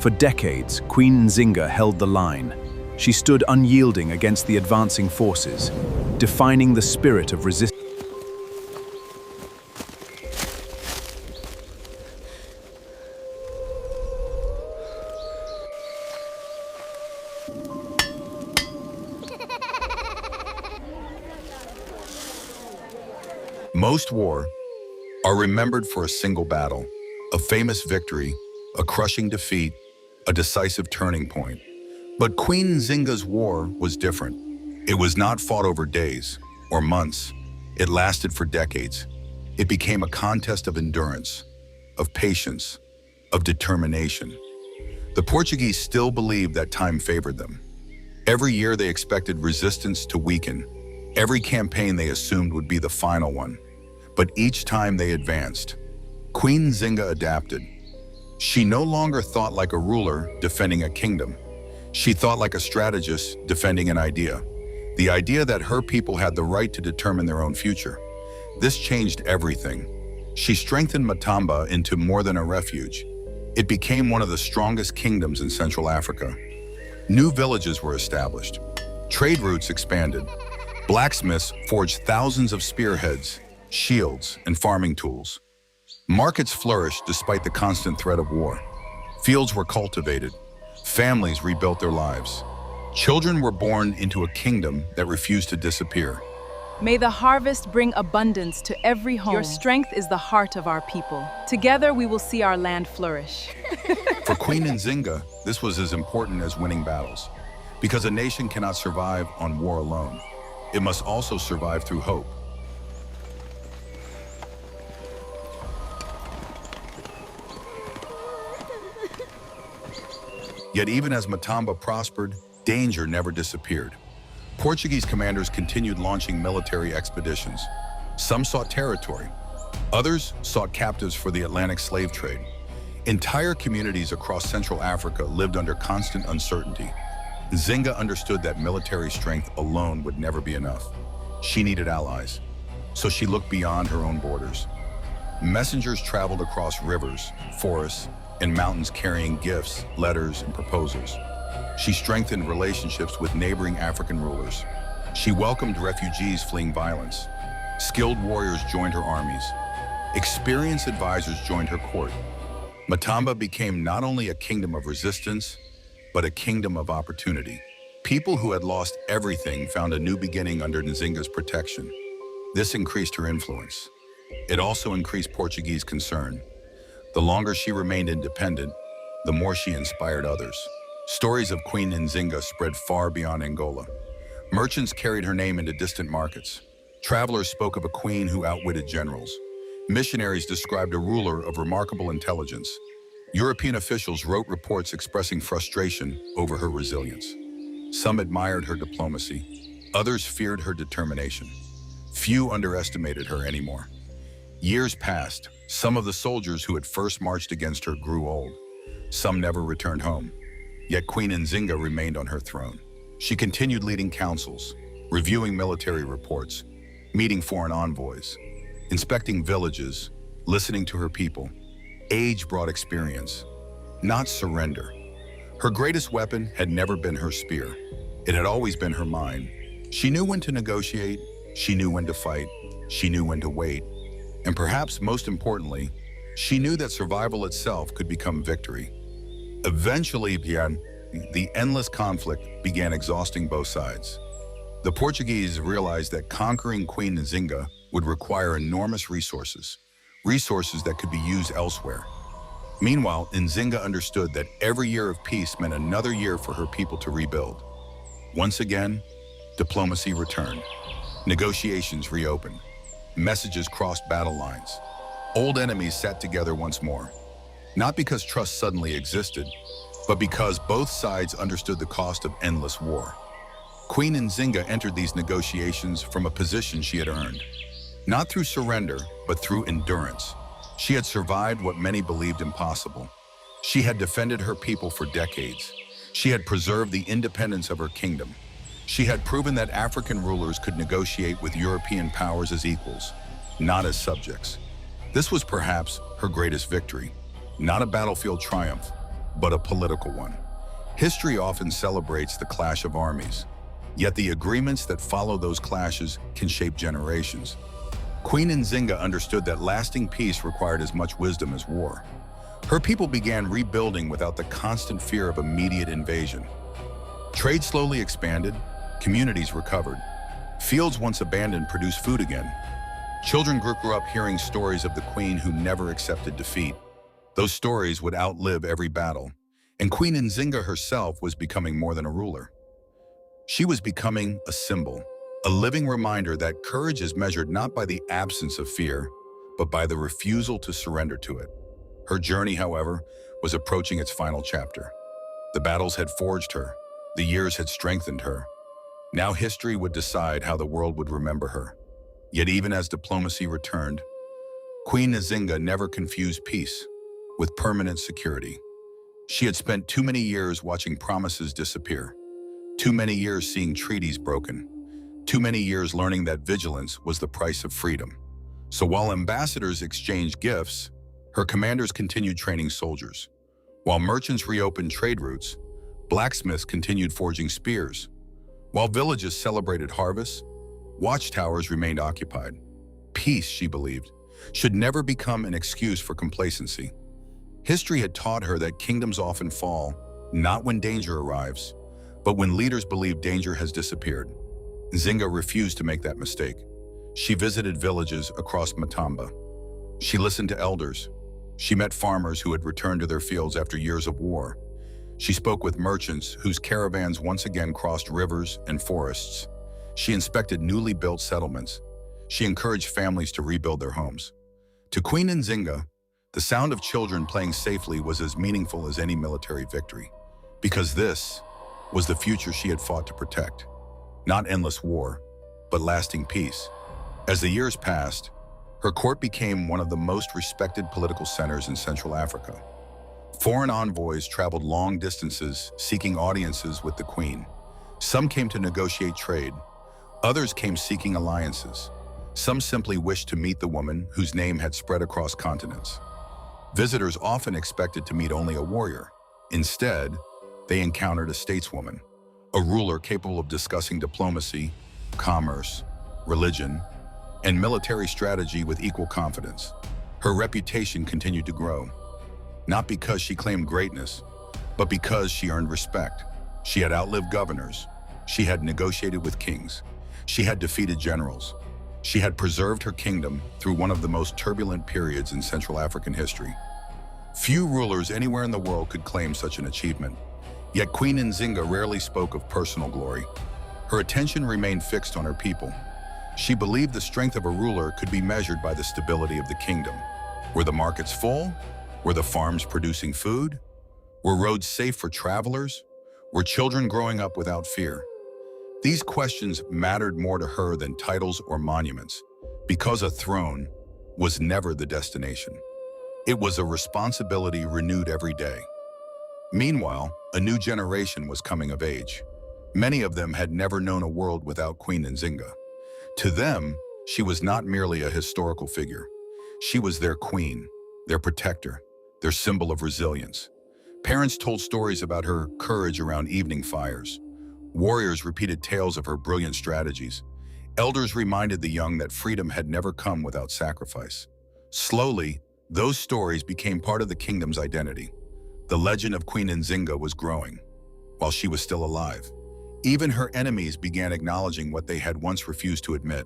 For decades, Queen Nzinga held the line. She stood unyielding against the advancing forces, defining the spirit of resistance. Most wars are remembered for a single battle, a famous victory, a crushing defeat, a decisive turning point. But Queen Nzinga's war was different. It was not fought over days or months. It lasted for decades. It became a contest of endurance, of patience, of determination. The Portuguese still believed that time favored them. Every year they expected resistance to weaken. Every campaign they assumed would be the final one. But each time they advanced, Queen Nzinga adapted. She no longer thought like a ruler defending a kingdom. She thought like a strategist defending an idea. The idea that her people had the right to determine their own future. This changed everything. She strengthened Matamba into more than a refuge. It became one of the strongest kingdoms in Central Africa. New villages were established. Trade routes expanded. Blacksmiths forged thousands of spearheads, shields, and farming tools. Markets flourished despite the constant threat of war. Fields were cultivated. Families rebuilt their lives. Children were born into a kingdom that refused to disappear. May the harvest bring abundance to every home. Your strength is the heart of our people. Together we will see our land flourish. For Queen Nzinga, this was as important as winning battles. Because a nation cannot survive on war alone. It must also survive through hope. Yet even as Matamba prospered, danger never disappeared. Portuguese commanders continued launching military expeditions. Some sought territory. Others sought captives for the Atlantic slave trade. Entire communities across Central Africa lived under constant uncertainty. Nzinga understood that military strength alone would never be enough. She needed allies. So she looked beyond her own borders. Messengers traveled across rivers, forests, and mountains carrying gifts, letters, and proposals. She strengthened relationships with neighboring African rulers. She welcomed refugees fleeing violence. Skilled warriors joined her armies. Experienced advisors joined her court. Matamba became not only a kingdom of resistance, but a kingdom of opportunity. People who had lost everything found a new beginning under Nzinga's protection. This increased her influence. It also increased Portuguese concern. The longer she remained independent, the more she inspired others. Stories of Queen Nzinga spread far beyond Angola. Merchants carried her name into distant markets. Travelers spoke of a queen who outwitted generals. Missionaries described a ruler of remarkable intelligence. European officials wrote reports expressing frustration over her resilience. Some admired her diplomacy. Others feared her determination. Few underestimated her anymore. Years passed. Some of the soldiers who had first marched against her grew old. Some never returned home. Yet Queen Nzinga remained on her throne. She continued leading councils, reviewing military reports, meeting foreign envoys, inspecting villages, listening to her people. Age brought experience, not surrender. Her greatest weapon had never been her spear. It had always been her mind. She knew when to negotiate, she knew when to fight, she knew when to wait. And perhaps most importantly, she knew that survival itself could become victory. Eventually, the endless conflict began exhausting both sides. The Portuguese realized that conquering Queen Nzinga would require enormous resources that could be used elsewhere. Meanwhile, Nzinga understood that every year of peace meant another year for her people to rebuild. Once again, diplomacy returned. Negotiations reopened. Messages crossed battle lines. Old enemies sat together once more. Not because trust suddenly existed, but because both sides understood the cost of endless war. Queen Nzinga entered these negotiations from a position she had earned. Not through surrender, but through endurance. She had survived what many believed impossible. She had defended her people for decades. She had preserved the independence of her kingdom. She had proven that African rulers could negotiate with European powers as equals, not as subjects. This was perhaps her greatest victory, not a battlefield triumph, but a political one. History often celebrates the clash of armies, yet the agreements that follow those clashes can shape generations. Queen Nzinga understood that lasting peace required as much wisdom as war. Her people began rebuilding without the constant fear of immediate invasion. Trade slowly expanded, communities recovered. Fields once abandoned produced food again. Children grew up hearing stories of the queen who never accepted defeat. Those stories would outlive every battle, and Queen Nzinga herself was becoming more than a ruler. She was becoming a symbol, a living reminder that courage is measured not by the absence of fear, but by the refusal to surrender to it. Her journey, however, was approaching its final chapter. The battles had forged her, the years had strengthened her. Now history would decide how the world would remember her. Yet even as diplomacy returned, Queen Nzinga never confused peace with permanent security. She had spent too many years watching promises disappear, too many years seeing treaties broken, too many years learning that vigilance was the price of freedom. So while ambassadors exchanged gifts, her commanders continued training soldiers. While merchants reopened trade routes, blacksmiths continued forging spears. While villages celebrated harvests, watchtowers remained occupied. Peace, she believed, should never become an excuse for complacency. History had taught her that kingdoms often fall, not when danger arrives, but when leaders believe danger has disappeared. Nzinga refused to make that mistake. She visited villages across Matamba. She listened to elders. She met farmers who had returned to their fields after years of war. She spoke with merchants whose caravans once again crossed rivers and forests. She inspected newly built settlements. She encouraged families to rebuild their homes. To Queen Nzinga, the sound of children playing safely was as meaningful as any military victory, because this was the future she had fought to protect. Not endless war, but lasting peace. As the years passed, her court became one of the most respected political centers in Central Africa. Foreign envoys traveled long distances seeking audiences with the queen. Some came to negotiate trade. Others came seeking alliances. Some simply wished to meet the woman whose name had spread across continents. Visitors often expected to meet only a warrior. Instead, they encountered a stateswoman, a ruler capable of discussing diplomacy, commerce, religion, and military strategy with equal confidence. Her reputation continued to grow, not because she claimed greatness, but because she earned respect. She had outlived governors. She had negotiated with kings. She had defeated generals. She had preserved her kingdom through one of the most turbulent periods in Central African history. Few rulers anywhere in the world could claim such an achievement. Yet Queen Nzinga rarely spoke of personal glory. Her attention remained fixed on her people. She believed the strength of a ruler could be measured by the stability of the kingdom. Were the markets full? Were the farms producing food? Were roads safe for travelers? Were children growing up without fear? These questions mattered more to her than titles or monuments, because a throne was never the destination. It was a responsibility renewed every day. Meanwhile, a new generation was coming of age. Many of them had never known a world without Queen Nzinga. To them, she was not merely a historical figure. She was their queen, their protector, their symbol of resilience. Parents told stories about her courage around evening fires. Warriors repeated tales of her brilliant strategies. Elders reminded the young that freedom had never come without sacrifice. Slowly, those stories became part of the kingdom's identity. The legend of Queen Nzinga was growing, while she was still alive. Even her enemies began acknowledging what they had once refused to admit.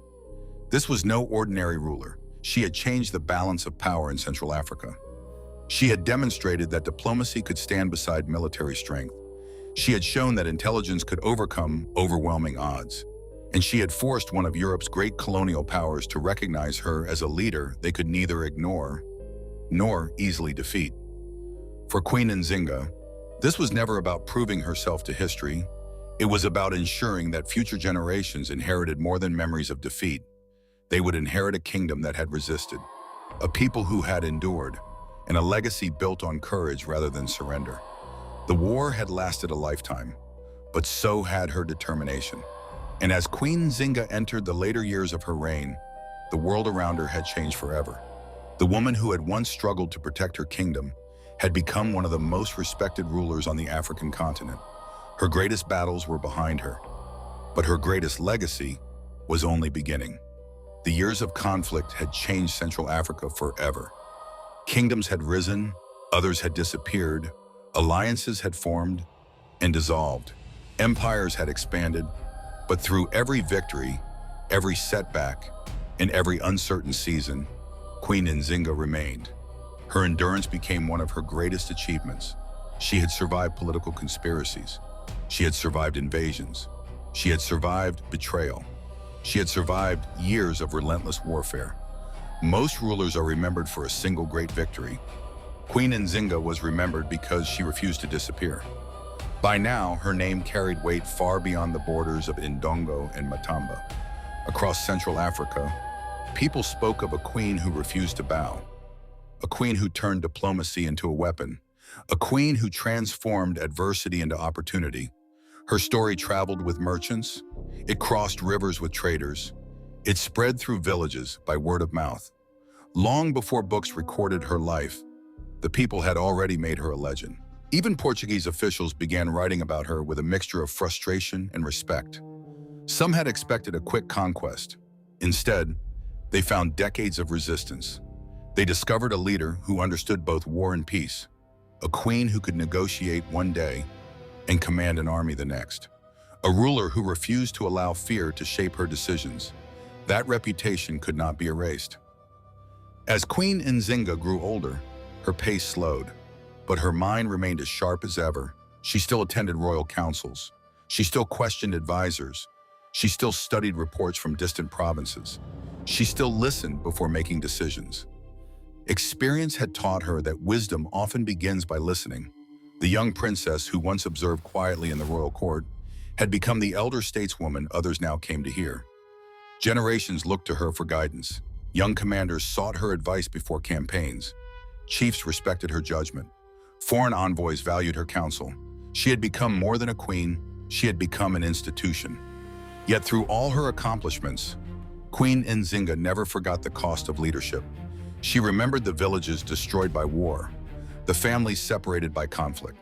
This was no ordinary ruler. She had changed the balance of power in Central Africa. She had demonstrated that diplomacy could stand beside military strength. She had shown that intelligence could overcome overwhelming odds. And she had forced one of Europe's great colonial powers to recognize her as a leader they could neither ignore nor easily defeat. For Queen Nzinga, this was never about proving herself to history. It was about ensuring that future generations inherited more than memories of defeat. They would inherit a kingdom that had resisted, a people who had endured, and a legacy built on courage rather than surrender. The war had lasted a lifetime, but so had her determination. And as Queen Nzinga entered the later years of her reign, the world around her had changed forever. The woman who had once struggled to protect her kingdom had become one of the most respected rulers on the African continent. Her greatest battles were behind her, but her greatest legacy was only beginning. The years of conflict had changed Central Africa forever. Kingdoms had risen, others had disappeared, alliances had formed and dissolved. Empires had expanded, but through every victory, every setback, and every uncertain season, Queen Nzinga remained. Her endurance became one of her greatest achievements. She had survived political conspiracies. She had survived invasions. She had survived betrayal. She had survived years of relentless warfare. Most rulers are remembered for a single great victory. Queen Nzinga was remembered because she refused to disappear. By now, her name carried weight far beyond the borders of Ndongo and Matamba. Across Central Africa, people spoke of a queen who refused to bow, a queen who turned diplomacy into a weapon, a queen who transformed adversity into opportunity. Her story traveled with merchants, it crossed rivers with traders, it spread through villages by word of mouth. Long before books recorded her life, the people had already made her a legend. Even Portuguese officials began writing about her with a mixture of frustration and respect. Some had expected a quick conquest. Instead, they found decades of resistance. They discovered a leader who understood both war and peace, a queen who could negotiate one day and command an army the next, a ruler who refused to allow fear to shape her decisions. That reputation could not be erased. As Queen Nzinga grew older, her pace slowed, but her mind remained as sharp as ever. She still attended royal councils. She still questioned advisors. She still studied reports from distant provinces. She still listened before making decisions. Experience had taught her that wisdom often begins by listening. The young princess who once observed quietly in the royal court had become the elder stateswoman others now came to hear. Generations looked to her for guidance. Young commanders sought her advice before campaigns. Chiefs respected her judgment. Foreign envoys valued her counsel. She had become more than a queen, she had become an institution. Yet through all her accomplishments, Queen Nzinga never forgot the cost of leadership. She remembered the villages destroyed by war, the families separated by conflict,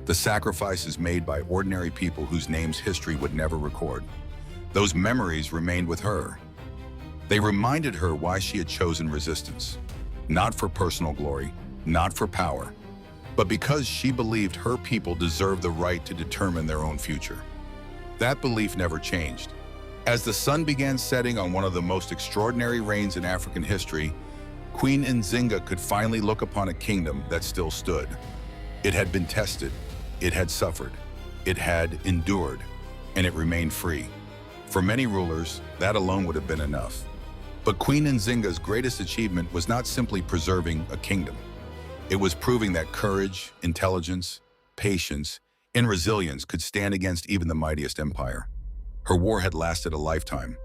the sacrifices made by ordinary people whose names history would never record. Those memories remained with her. They reminded her why she had chosen resistance, not for personal glory, not for power, but because she believed her people deserved the right to determine their own future. That belief never changed. As the sun began setting on one of the most extraordinary reigns in African history, Queen Nzinga could finally look upon a kingdom that still stood. It had been tested, it had suffered, it had endured, and it remained free. For many rulers, that alone would have been enough. But Queen Nzinga's greatest achievement was not simply preserving a kingdom. It was proving that courage, intelligence, patience, and resilience could stand against even the mightiest empire. Her war had lasted a lifetime,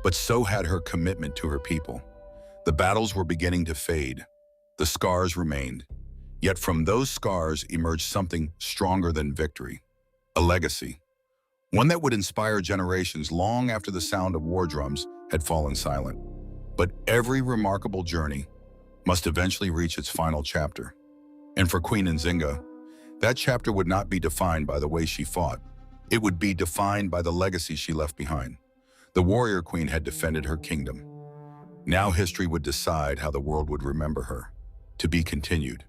but so had her commitment to her people. The battles were beginning to fade. The scars remained. Yet from those scars emerged something stronger than victory, a legacy. One that would inspire generations long after the sound of war drums had fallen silent. But every remarkable journey must eventually reach its final chapter. And for Queen Nzinga, that chapter would not be defined by the way she fought. It would be defined by the legacy she left behind. The warrior queen had defended her kingdom. Now history would decide how the world would remember her. To be continued.